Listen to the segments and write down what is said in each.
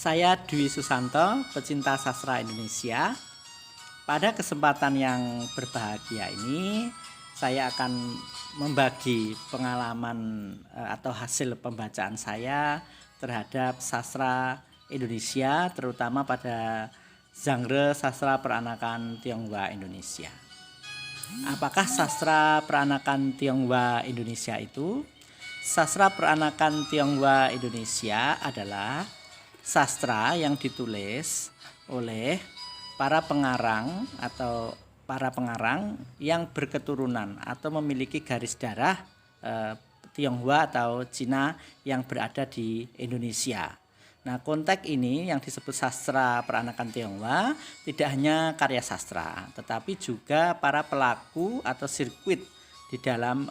Saya Dwi Susanto, pecinta sastra Indonesia. Pada kesempatan yang berbahagia ini, saya akan membagi pengalaman atau hasil pembacaan saya terhadap sastra Indonesia, terutama pada genre sastra peranakan Tionghoa Indonesia. Apakah sastra peranakan Tionghoa Indonesia itu? Sastra peranakan Tionghoa Indonesia adalah sastra yang ditulis oleh para pengarang atau para pengarang yang berketurunan atau memiliki garis darah Tionghoa atau Cina yang berada di Indonesia. Nah, konteks ini yang disebut sastra peranakan Tionghoa tidak hanya karya sastra, tetapi juga para pelaku atau sirkuit di dalam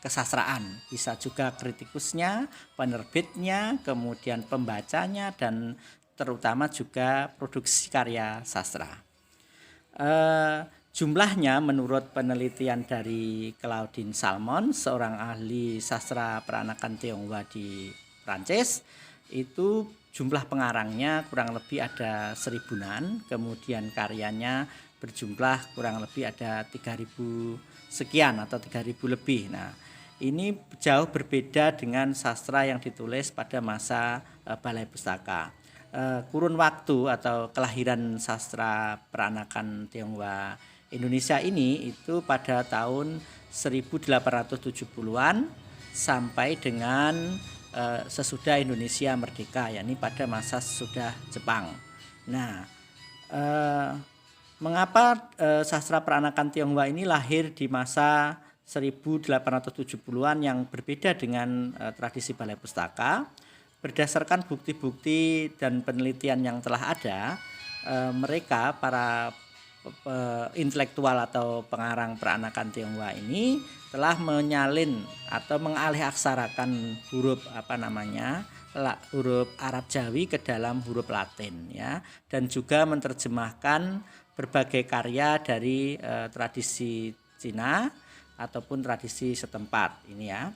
kesastraan, bisa juga kritikusnya, penerbitnya, kemudian pembacanya, dan terutama juga produksi karya sastra. Jumlahnya menurut penelitian dari Claudine Salmon, seorang ahli sastra peranakan Tionghoa di Prancis, itu jumlah pengarangnya kurang lebih ada 1000-an, kemudian karyanya berjumlah kurang lebih ada 3000 sekian atau 3000 lebih. Nah, ini jauh berbeda dengan sastra yang ditulis pada masa Balai Pustaka. Kurun waktu atau kelahiran sastra peranakan Tionghoa Indonesia ini itu pada tahun 1870-an sampai dengan sesudah Indonesia merdeka, yakni pada masa sesudah Jepang. Nah, mengapa sastra peranakan Tionghoa ini lahir di masa 1870-an yang berbeda dengan tradisi Balai Pustaka? Berdasarkan bukti-bukti dan penelitian yang telah ada, mereka para intelektual atau pengarang peranakan Tionghoa ini telah menyalin atau mengalih-aksarakan huruf huruf Arab Jawi ke dalam huruf Latin, ya, dan juga menerjemahkan berbagai karya dari tradisi Cina ataupun tradisi setempat ini, ya.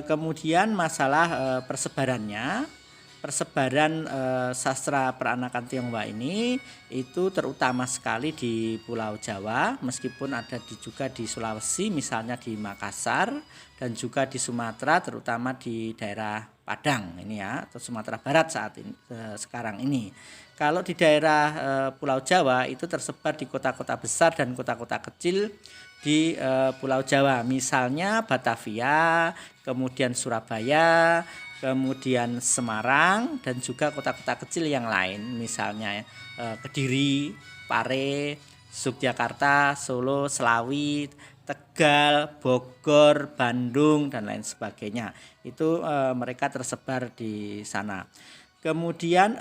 Kemudian masalah persebaran sastra peranakan Tionghoa ini itu terutama sekali di Pulau Jawa, meskipun ada juga di Sulawesi, misalnya di Makassar, dan juga di Sumatera, terutama di daerah Padang ini, ya, atau Sumatera Barat saat ini, sekarang ini. Kalau di daerah Pulau Jawa itu tersebar di kota-kota besar dan kota-kota kecil di Pulau Jawa, misalnya Batavia, kemudian Surabaya, kemudian Semarang, dan juga kota-kota kecil yang lain, misalnya Kediri, Pare, Yogyakarta, Solo, Selawi, Tegal, Bogor, Bandung, dan lain sebagainya. Itu mereka tersebar di sana. Kemudian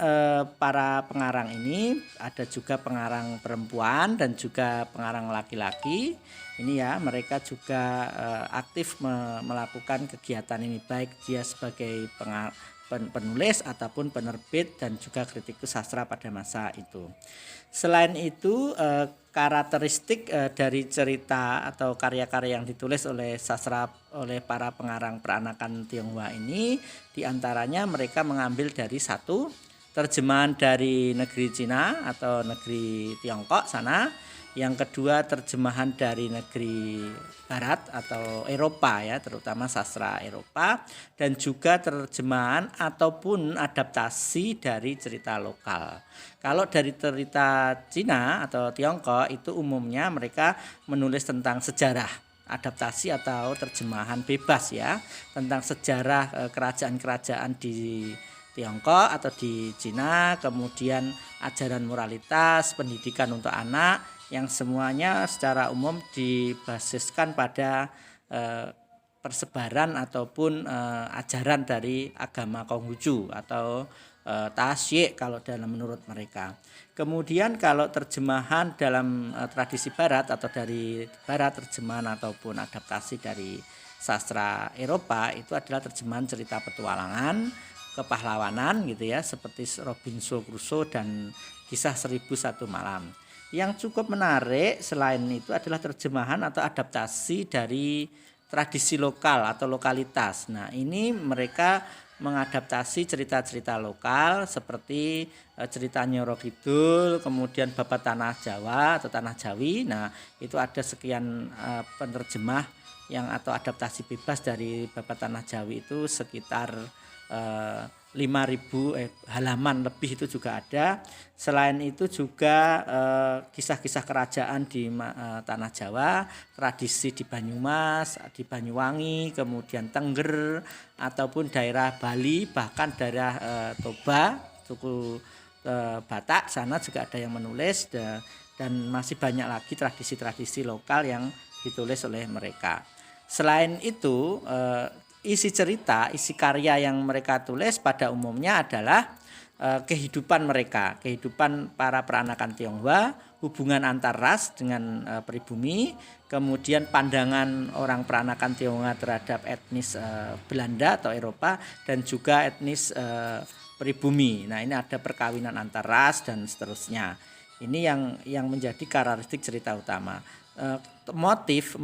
para pengarang ini ada juga pengarang perempuan dan juga pengarang laki-laki. Ini, ya, mereka juga aktif melakukan kegiatan ini, baik dia sebagai penulis ataupun penerbit dan juga kritikus sastra pada masa itu. Selain itu, karakteristik dari cerita atau karya-karya yang ditulis oleh para pengarang peranakan Tionghoa ini, diantaranya mereka mengambil dari satu, terjemahan dari negeri Cina atau negeri Tiongkok sana. Yang kedua, terjemahan dari negeri Barat atau Eropa, ya, terutama sastra Eropa, dan juga terjemahan ataupun adaptasi dari cerita lokal. Kalau dari cerita Cina atau Tiongkok itu umumnya mereka menulis tentang sejarah, adaptasi atau terjemahan bebas, ya, tentang sejarah kerajaan-kerajaan di Tiongkok atau di Cina, kemudian ajaran moralitas, pendidikan untuk anak, yang semuanya secara umum dibasiskan pada persebaran ataupun ajaran dari agama Konghucu atau Taoisme kalau menurut mereka. Kemudian kalau terjemahan dalam tradisi Barat atau dari Barat, terjemahan ataupun adaptasi dari sastra Eropa itu adalah terjemahan cerita petualangan, kepahlawanan gitu, ya, seperti Robinson Crusoe dan Kisah 1001 Malam. Yang cukup menarik selain itu adalah terjemahan atau adaptasi dari tradisi lokal atau lokalitas. Nah, ini mereka mengadaptasi cerita-cerita lokal seperti cerita Nyoro Kidul, kemudian Babat Tanah Jawa atau Tanah Jawi. Nah, itu ada sekian penerjemah yang atau adaptasi bebas dari Babat Tanah Jawi itu sekitar 5.000 halaman lebih itu juga ada. Selain itu juga kisah-kisah kerajaan di Tanah Jawa, tradisi di Banyumas, di Banyuwangi, kemudian Tengger, ataupun daerah Bali, bahkan daerah Toba, suku Batak sana juga ada yang menulis, dan masih banyak lagi tradisi-tradisi lokal yang ditulis oleh mereka. Selain itu, isi cerita, isi karya yang mereka tulis pada umumnya adalah kehidupan mereka, kehidupan para peranakan Tionghoa, hubungan antar ras dengan pribumi, kemudian pandangan orang peranakan Tionghoa terhadap etnis Belanda atau Eropa, dan juga etnis pribumi. Nah, ini ada perkawinan antar ras dan seterusnya. Ini yang menjadi karakteristik cerita utama. Motif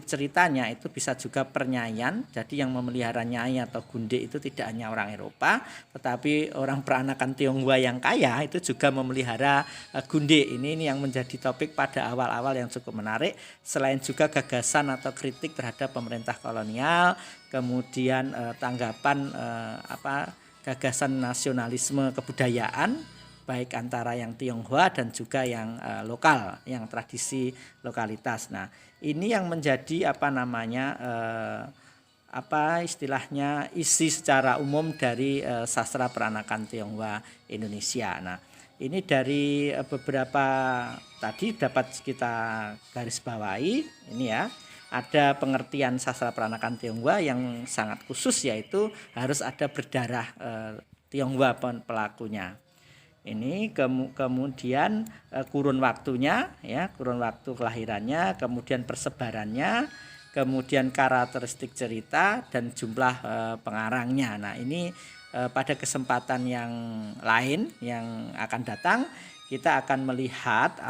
ceritanya itu bisa juga pernyayan. Jadi yang memelihara nyai atau gunde itu tidak hanya orang Eropa, tetapi orang peranakan Tionghoa yang kaya itu juga memelihara gunde. Ini yang menjadi topik pada awal-awal yang cukup menarik. Selain juga gagasan atau kritik terhadap pemerintah kolonial, kemudian tanggapan gagasan nasionalisme kebudayaan, baik antara yang Tionghoa dan juga yang lokal, yang tradisi lokalitas. Nah, ini yang menjadi istilahnya isi secara umum dari sastra peranakan Tionghoa Indonesia. Nah, ini dari beberapa tadi dapat kita garis bawahi ini ya. Ada pengertian sastra peranakan Tionghoa yang sangat khusus, yaitu harus ada berdarah Tionghoa pelakunya. Ini kemudian kurun waktunya, ya, kurun waktu kelahirannya, kemudian persebarannya, kemudian karakteristik cerita dan jumlah pengarangnya. Nah, ini pada kesempatan yang lain yang akan datang kita akan melihat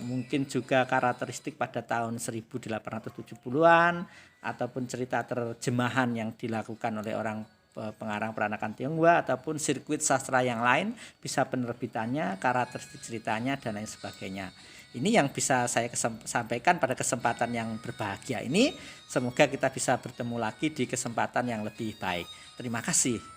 mungkin juga karakteristik pada tahun 1870-an ataupun cerita terjemahan yang dilakukan oleh orang pengarang peranakan Tionghoa ataupun sirkuit sastra yang lain, bisa penerbitannya, karakteristik ceritanya dan lain sebagainya. Ini yang bisa saya sampaikan pada kesempatan yang berbahagia ini. Semoga kita bisa bertemu lagi di kesempatan yang lebih baik. Terima kasih.